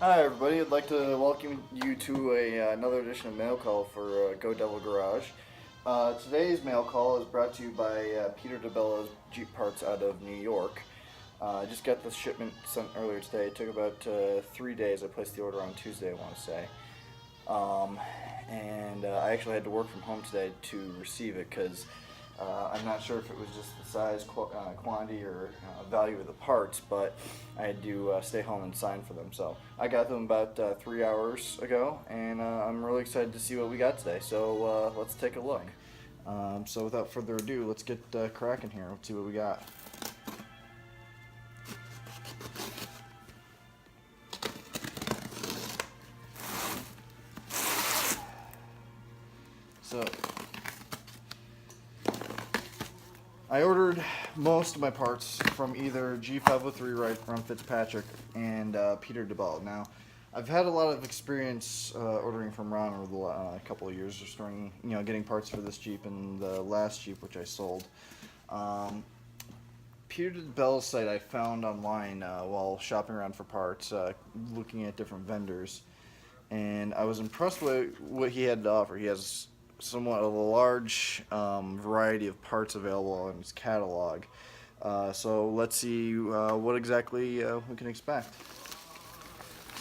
Hi everybody, I'd like to welcome you to another edition of Mail Call for Go Devil Garage. Today's mail call is brought to you by Peter Debella's Jeep Parts out of New York. I just got the shipment sent earlier today. It took about 3 days. I placed the order on Tuesday, I want to say. I actually had to work from home today to receive it because I'm not sure if it was just the size, quantity, or value of the parts, but I had to stay home and sign for them. So I got them about 3 hours ago, and I'm really excited to see what we got today. So let's take a look. So without further ado, let's get cracking here. Let's see what we got. So I ordered most of my parts from either G503 Ron Fitzpatrick and Peter Debella. Now, I've had a lot of experience ordering from Ron over the couple of years, restoring, getting parts for this Jeep and the last Jeep which I sold. Peter Debella's site I found online while shopping around for parts, looking at different vendors, and I was impressed with what he had to offer. He has somewhat of a large variety of parts available in his catalog. So let's see what exactly we can expect.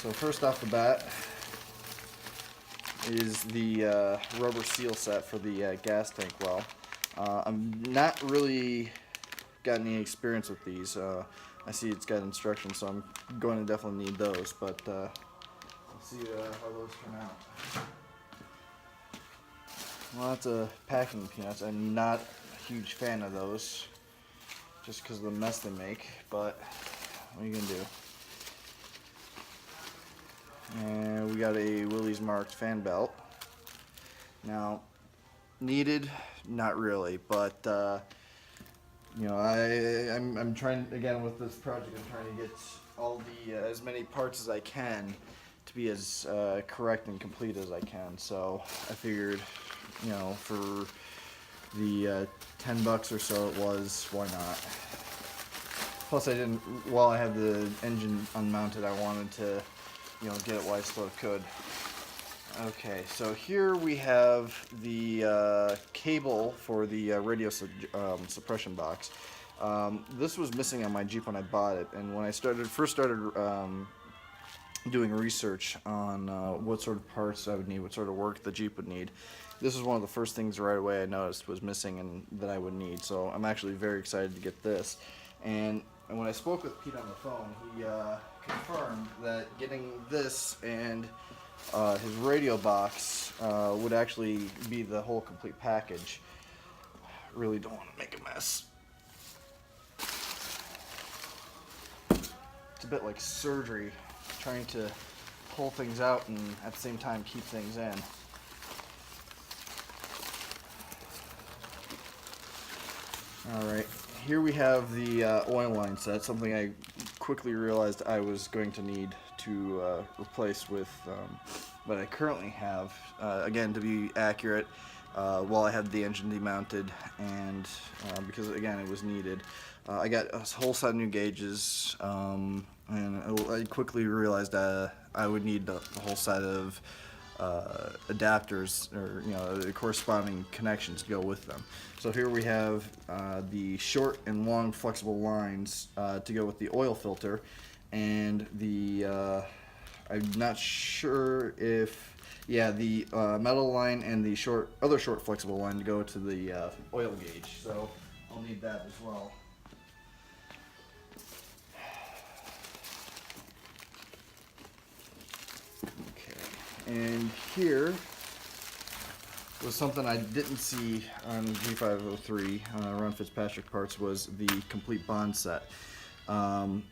So first off the bat is the rubber seal set for the gas tank well. I'm not really got any experience with these. I see it's got instructions, so I'm going to definitely need those, but let's see how those turn out. Lots of packing peanuts. I'm not a huge fan of those, just because of the mess they make, but what are you going to do? And we got a Willys marked fan belt. Now, needed? Not really, but I'm trying, again, with this project, I'm trying to get all the as many parts as I can to be as correct and complete as I can. So I figured, for the $10 or so it was, why not? Plus while I have the engine unmounted, I wanted to, get it while I still could. Okay, so here we have the cable for the radio suppression box. This was missing on my Jeep when I bought it, and when I first started doing research on what sort of parts I would need, what sort of work the Jeep would need, this was one of the first things right away I noticed was missing and that I would need. So I'm actually very excited to get this. And when I spoke with Pete on the phone, he confirmed that getting this and his radio box would actually be the whole complete package. Really don't want to make a mess. It's a bit like surgery, trying to pull things out and at the same time keep things in. Alright, here we have the oil line set, something I quickly realized I was going to need to replace with what I currently have. Again, to be accurate, while I had the engine demounted, and because again it was needed. I got a whole set of new gauges, and I quickly realized I would need the whole set of adapters, or the corresponding connections to go with them. So here we have the short and long flexible lines to go with the oil filter, and the I'm not sure if the metal line and the other short flexible line to go to the oil gauge. So I'll need that as well. And here was something I didn't see on G503 Ron Fitzpatrick parts, was the complete bond set. Trying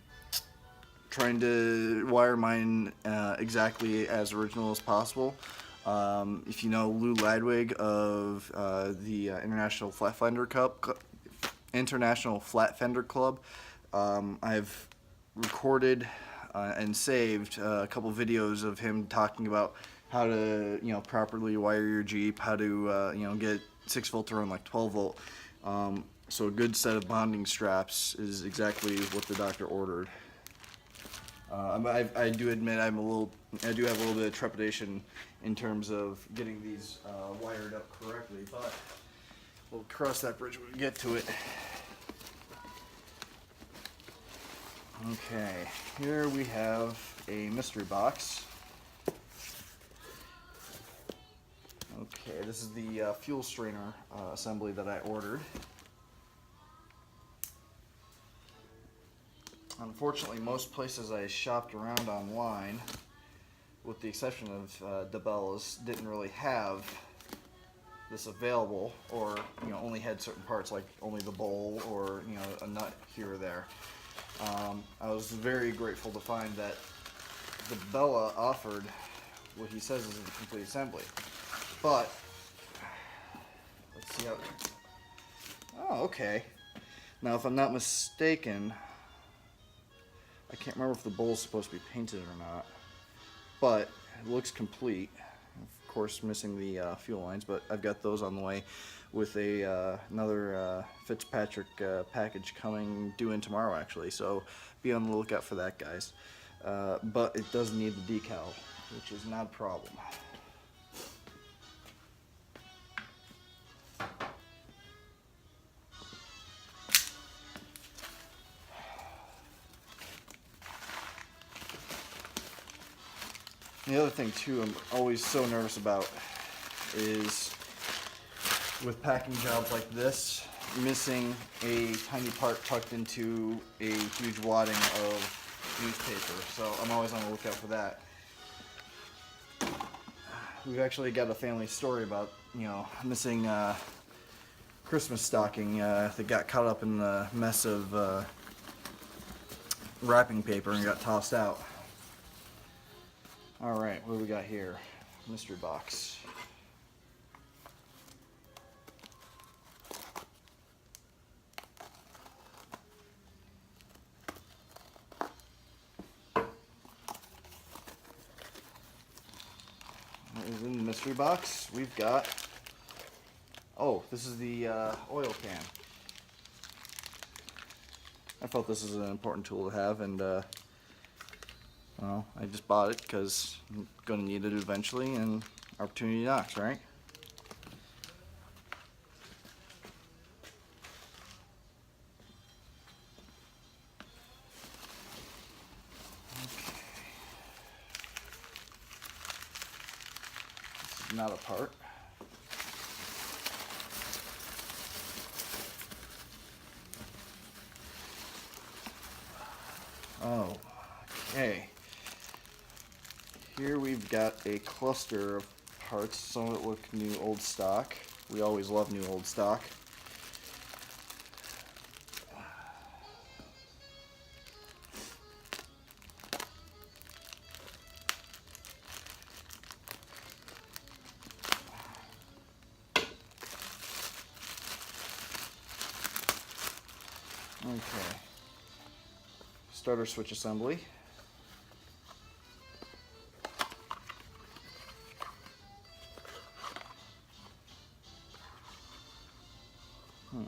to wire mine exactly as original as possible. If you know Lou Ladwig of the International Flat Fender Club, I've recorded and saved a couple videos of him talking about how to properly wire your Jeep, how to get 6 volt to run like 12 volt. So a good set of bonding straps is exactly what the doctor ordered. I do admit I do have a little bit of trepidation in terms of getting these wired up correctly, but we'll cross that bridge when we get to it. Okay, here we have a mystery box. Okay, this is the fuel strainer assembly that I ordered. Unfortunately, most places I shopped around online, with the exception of Debella's, didn't really have this available, or only had certain parts, like only the bowl or a nut here or there. I was very grateful to find that Debella offered what he says is a complete assembly. But let's see how. Oh, okay. Now, if I'm not mistaken, I can't remember if the bowl is supposed to be painted or not, but it looks complete. Of course, missing the fuel lines, but I've got those on the way with another Fitzpatrick package coming due in tomorrow, actually. So be on the lookout for that, guys. But it does need the decal, which is not a problem. The other thing too I'm always so nervous about is with packing jobs like this, missing a tiny part tucked into a huge wadding of newspaper. So I'm always on the lookout for that. We've actually got a family story about, missing Christmas stocking that got caught up in the mess of wrapping paper and got tossed out. All right, what do we got here? Mystery box. What is in the mystery box? We've got. Oh, this is the oil can. I felt this is an important tool to have, and well, I just bought it because I'm going to need it eventually, and opportunity knocks, right? Okay. This is not a part. Oh, okay. Here we've got a cluster of parts. Some of it look new, old stock. We always love new, old stock. Okay. Starter switch assembly. Okay.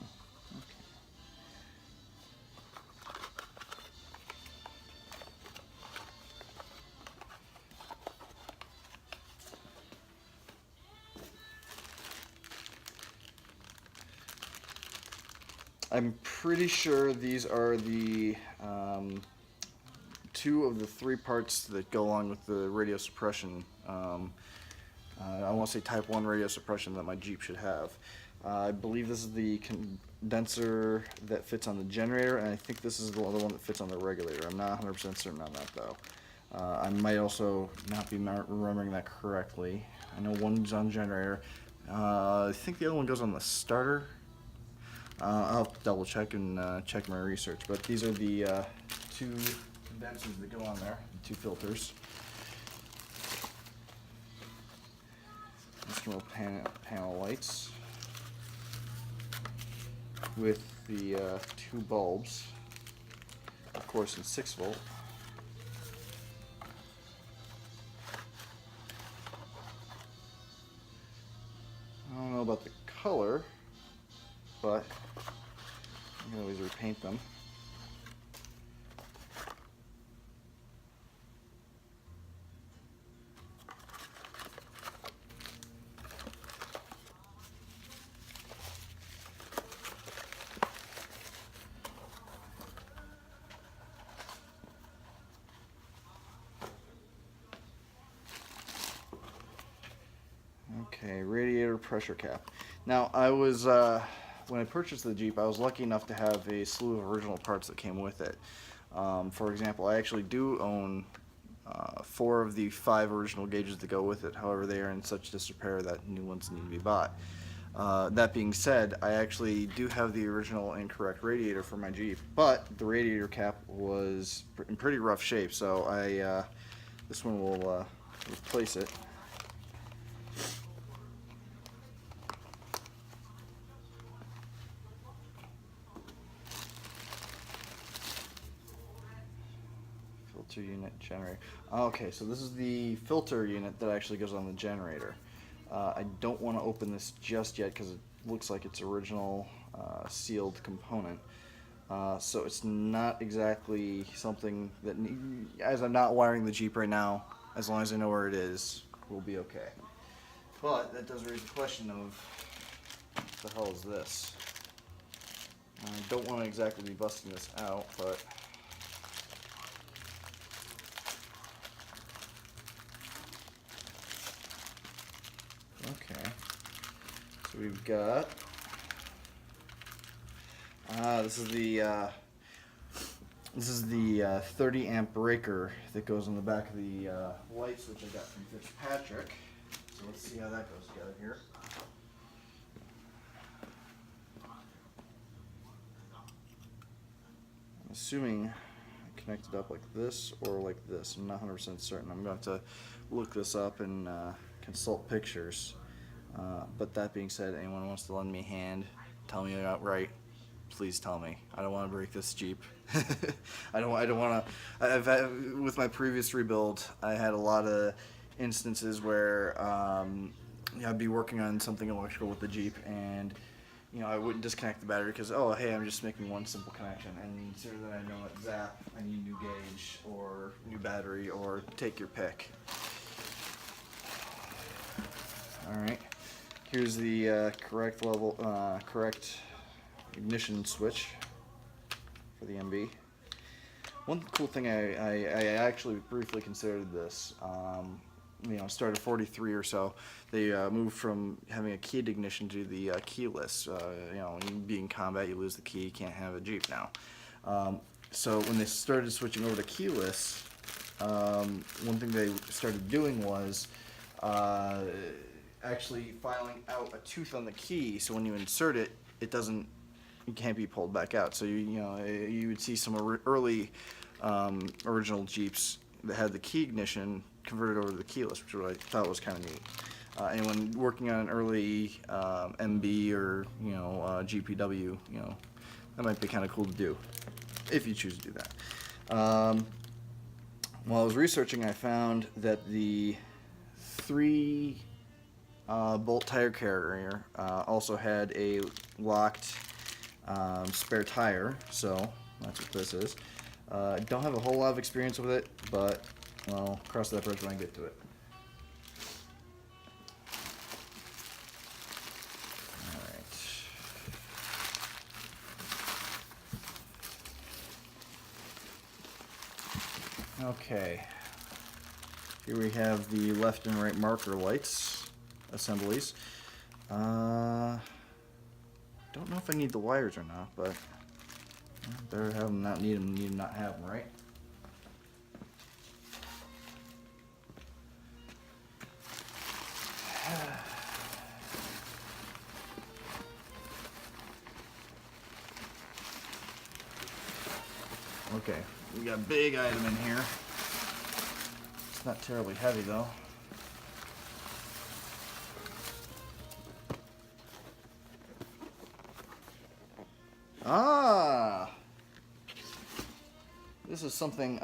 I'm pretty sure these are the two of the three parts that go along with the radio suppression. I want to say type 1 radio suppression that my Jeep should have. I believe this is the condenser that fits on the generator, and I think this is the other one that fits on the regulator. I'm not 100% certain on that, though. I might also not be remembering that correctly. I know one's on generator. I think the other one goes on the starter. I'll have to double check and check my research, but these are the two condensers that go on there, the two filters. Instrumental panel lights with the two bulbs, of course in 6 volt. I don't know about the color, but you can always repaint them. Okay, radiator pressure cap. Now, I was, when I purchased the Jeep, I was lucky enough to have a slew of original parts that came with it. For example, I actually do own 4 of the 5 original gauges that go with it. However, they are in such disrepair that new ones need to be bought. That being said, I actually do have the original incorrect radiator for my Jeep, but the radiator cap was in pretty rough shape, so this one will replace it. Filter unit generator. Okay, so this is the filter unit that actually goes on the generator. I don't want to open this just yet because it looks like it's original sealed component. So it's not exactly something that, as I'm not wiring the Jeep right now, as long as I know where it is, we'll be okay. But that does raise the question of, what the hell is this? I don't want to exactly be busting this out, but okay. So we've got this is the 30 amp breaker that goes on the back of the lights, which I got from Fitzpatrick. So let's see how that goes together here. I'm assuming I connect it up like this or like this. I'm not 100% certain. I'm going to have to look this up and consult pictures. But that being said, anyone wants to lend me a hand, tell me outright, please tell me. I don't want to break this Jeep. I don't want to. With my previous rebuild, I had a lot of instances where I'd be working on something electrical with the Jeep, and I wouldn't disconnect the battery because, oh, hey, I'm just making one simple connection, and sooner than I know it, zap, I need new gauge or new battery or take your pick. All right. Here's the correct ignition switch for the MB. One cool thing I actually briefly considered this. Started 43 or so. They moved from having a keyed ignition to the keyless. When you be in combat, you lose the key. You can't have a Jeep now. So when they started switching over to keyless, one thing they started doing was actually filing out a tooth on the key, so when you insert it, it can't be pulled back out. So you would see some early original Jeeps that had the key ignition converted over to the keyless, which I thought was kind of neat. And when working on an early MB or GPW, that might be kind of cool to do if you choose to do that. While I was researching, I found that the 3 bolt tire carrier also had a locked spare tire, so that's what this is. I don't have a whole lot of experience with it, but well, cross that bridge when I get to it. Alright. Okay. Here we have the left and right marker lights assemblies. Don't know if I need the wires or not, but better have them, not need them, not have them, right? Okay, we got a big item in here. It's not terribly heavy though. This is something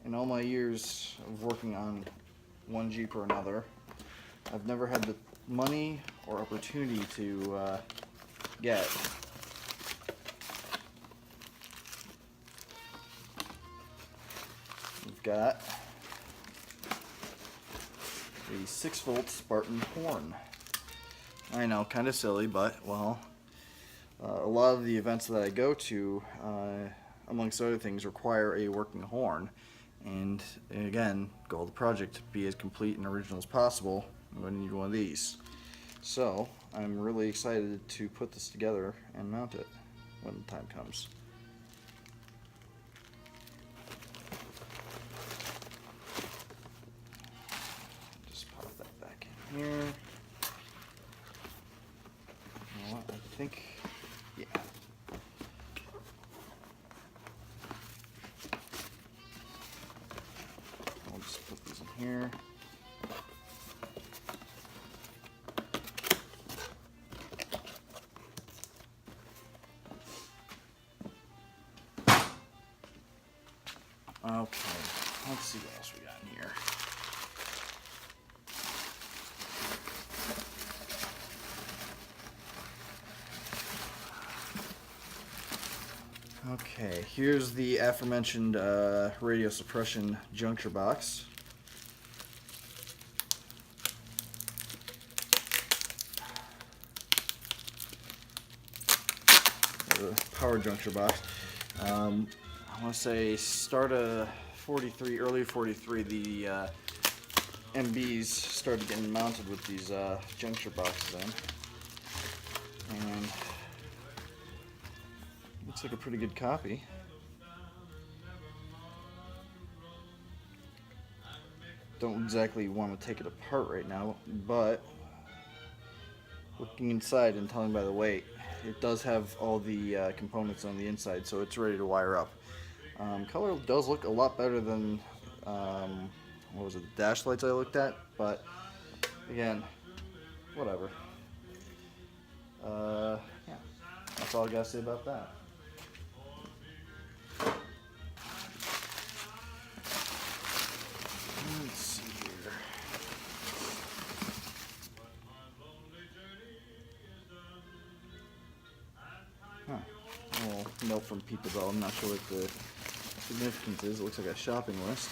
in all my years of working on one Jeep or another, I've never had the money or opportunity to get. We've got a 6-volt Spartan horn. I know, kind of silly, but well, a lot of the events that I go to, amongst other things, require a working horn. And again, goal of the project to be as complete and original as possible. I'm going to need one of these. So I'm really excited to put this together and mount it when the time comes. Just pop that back in here. You know what? I think, yeah. I'll just put these in here. Okay, let's see what else we got in here. Okay, here's the aforementioned radio suppression juncture box. The power juncture box. I want to say start of 43, early 43, the MBs started getting mounted with these juncture boxes in. And looks like a pretty good copy. Don't exactly want to take it apart right now, but looking inside and telling by the weight, it does have all the components on the inside, so it's ready to wire up. Color does look a lot better than, what was it, the dash lights I looked at, but again, whatever. Yeah, that's all I gotta say about that. Let's see here. Huh. Well, note from Debella. I'm not sure what the significance is. It looks like a shopping list.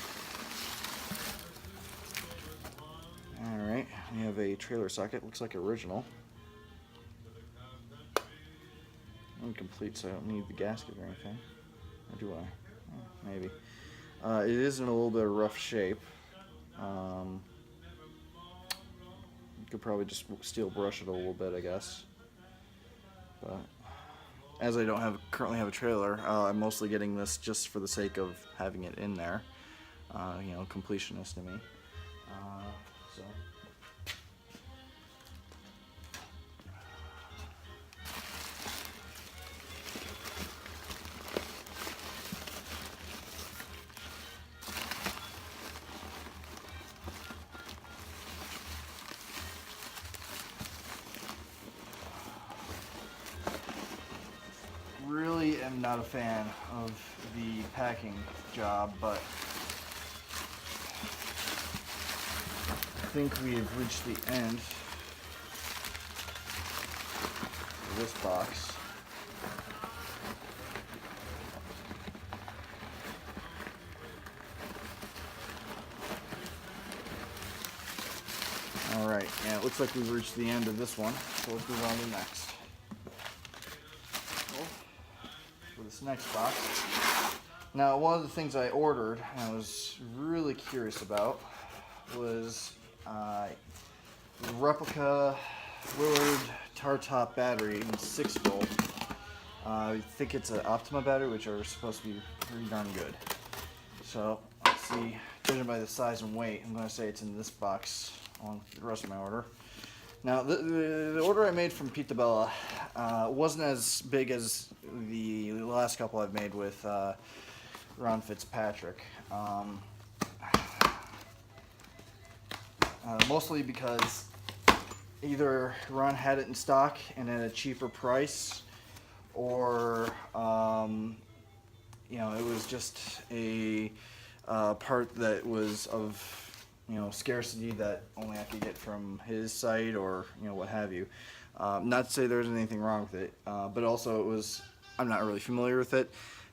Alright, we have a trailer socket. Looks like original. Incomplete, so I don't need the gasket or anything. Or do I? Oh, maybe. It is in a little bit of rough shape. You could probably just steel brush it a little bit, I guess. But as I don't currently have a trailer, I'm mostly getting this just for the sake of having it in there. You know, completionist to me. So. Really am not a fan of the packing job, but I think we have reached the end of this box. Alright, yeah, it looks like we've reached the end of this one, so let's move on to the next. For this next box. Now, one of the things I ordered and I was really curious about was the replica Willard tar top battery in 6-volt. I think it's an Optima battery, which are supposed to be pretty darn good. So let's see, judging by the size and weight, I'm going to say it's in this box along with the rest of my order. Now, the order I made from Debella wasn't as big as the last couple I've made with Ron Fitzpatrick. Mostly because either Ron had it in stock and at a cheaper price, or you know, it was just a part that was of, you know, scarcity that only I could get from his site, or, you know, what have you. Not to say there's anything wrong with it, but also I'm not really familiar with it,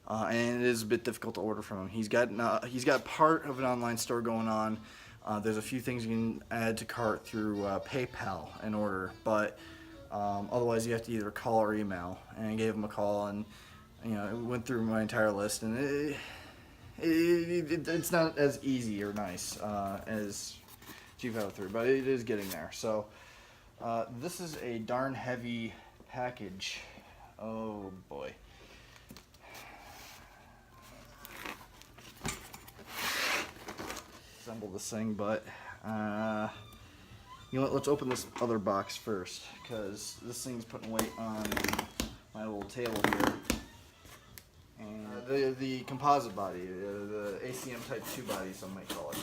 and it is a bit difficult to order from him. He's got part of an online store going on. There's a few things you can add to cart through PayPal in order, but otherwise you have to either call or email. And I gave him a call, and, you know, it went through my entire list, and it's not as easy or nice as G503, but it is getting there. So this is a darn heavy package. Oh boy. Assemble this thing, but you know what, let's open this other box first, because this thing's putting weight on my little table here. And the composite body, the ACM Type 2 body, some might call it.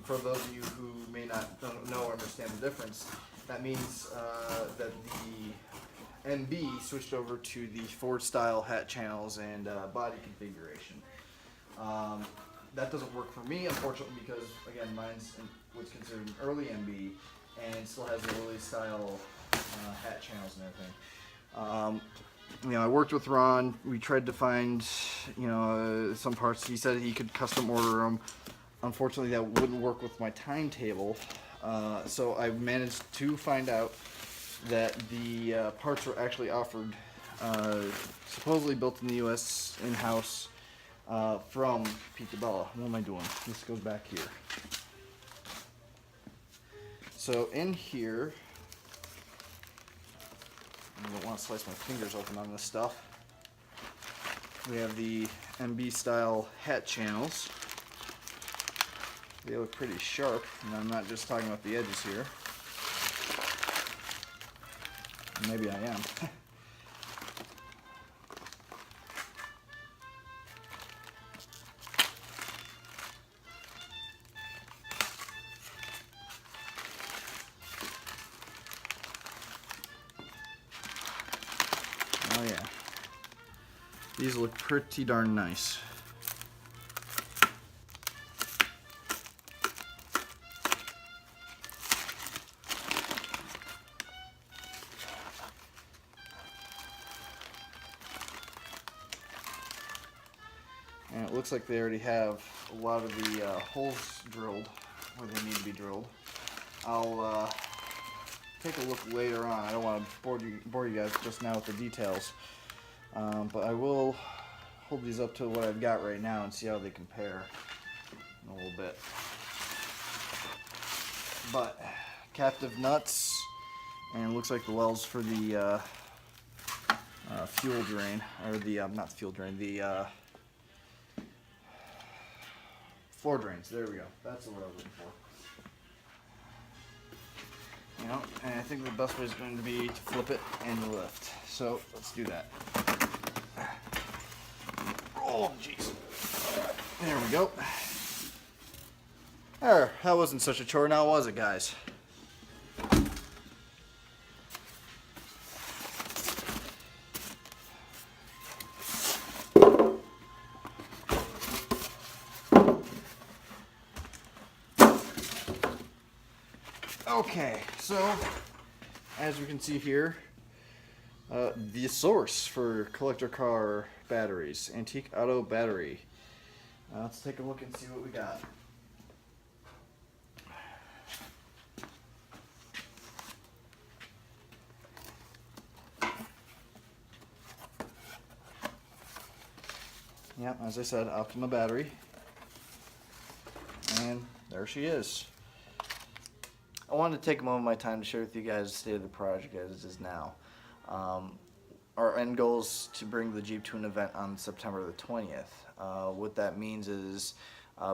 For those of you who may not know or understand the difference, that means that the MB switched over to the Ford style hat channels and body configuration. That doesn't work for me, unfortunately, because again, mine's what's considered an early MB and still has the Lily style hat channels and everything. You know, I worked with Ron. We tried to find, you know, some parts. He said he could custom order them. Unfortunately, that wouldn't work with my timetable. So I managed to find out that the parts were actually offered, supposedly built in the U.S. in-house from Debella. What am I doing? This goes back here. So in here, I don't want to slice my fingers open on this stuff. We have the MB style hat channels. They look pretty sharp, and I'm not just talking about the edges here. Maybe I am. Oh yeah. These look pretty darn nice. And it looks like they already have a lot of the holes drilled where they need to be drilled. I'll take a look later on. I don't want to bore you guys just now with the details, but I will hold these up to what I've got right now and see how they compare in a little bit. But captive nuts, and it looks like the wells for the fuel drain, or the not the fuel drain, the floor drains. There we go. That's the word I was looking for. You know, and I think the best way is going to be to flip it and lift. So let's do that. Oh, jeez. There we go. There, that wasn't such a chore now, was it, guys? Okay, so as you can see here, the source for collector car batteries, Antique Auto Battery. Let's take a look and see what we got. Yep, as I said, Optima battery. And there she is. I wanted to take a moment of my time to share with you guys the state of the project as it is now. Our end goal is to bring the Jeep to an event on September the 20th. What that means is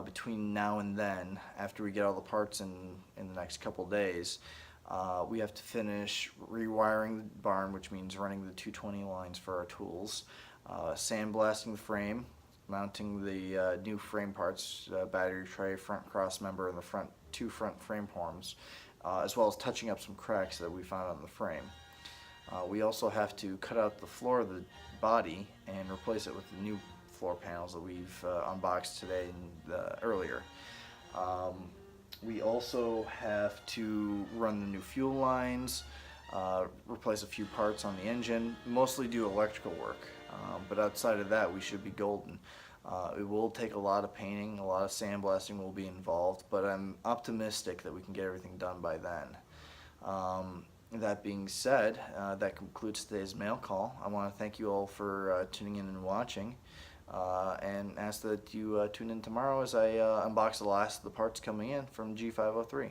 between now and then, after we get all the parts in the next couple days, we have to finish rewiring the barn, which means running the 220 lines for our tools, sandblasting the frame, mounting the new frame parts, battery tray, front cross member, and the two front frame forms, as well as touching up some cracks that we found on the frame. We also have to cut out the floor of the body and replace it with the new floor panels that we've unboxed today and earlier. We also have to run the new fuel lines, replace a few parts on the engine, mostly do electrical work, but outside of that we should be golden. It will take a lot of painting, a lot of sandblasting will be involved, but I'm optimistic that we can get everything done by then. That being said, that concludes today's mail call. I want to thank you all for tuning in and watching. and ask that you tune in tomorrow as I unbox the last of the parts coming in from G503.